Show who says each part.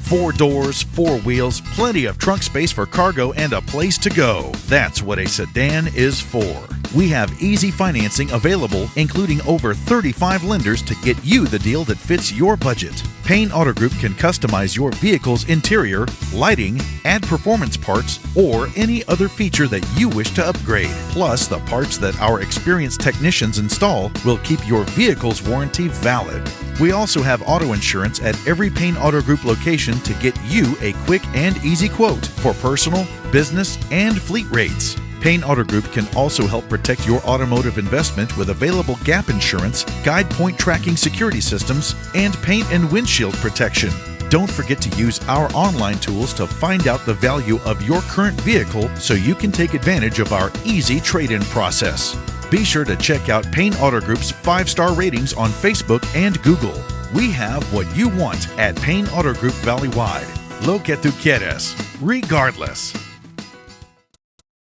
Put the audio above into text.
Speaker 1: 4 doors, 4 wheels, plenty of trunk space for cargo, and a place to go. That's what a sedan is for. We have easy financing available, including over 35 lenders to get you the deal that fits your budget. Payne Auto Group can customize your vehicle's interior, lighting, add performance parts, or any other feature that you wish to upgrade. Plus, the parts that our experienced technicians install will keep your vehicle's warranty valid. We also have auto insurance at every Payne Auto Group location to get you a quick and easy quote for personal, business, and fleet rates. Payne Auto Group can also help protect your automotive investment with available gap insurance, guide point tracking security systems, and paint and windshield protection. Don't forget to use our online tools to find out the value of your current vehicle so you can take advantage of our easy trade-in process. Be sure to check out Payne Auto Group's 5-star ratings on Facebook and Google. We have what you want at Payne Auto Group Valley-wide. Lo que tú quieres, regardless.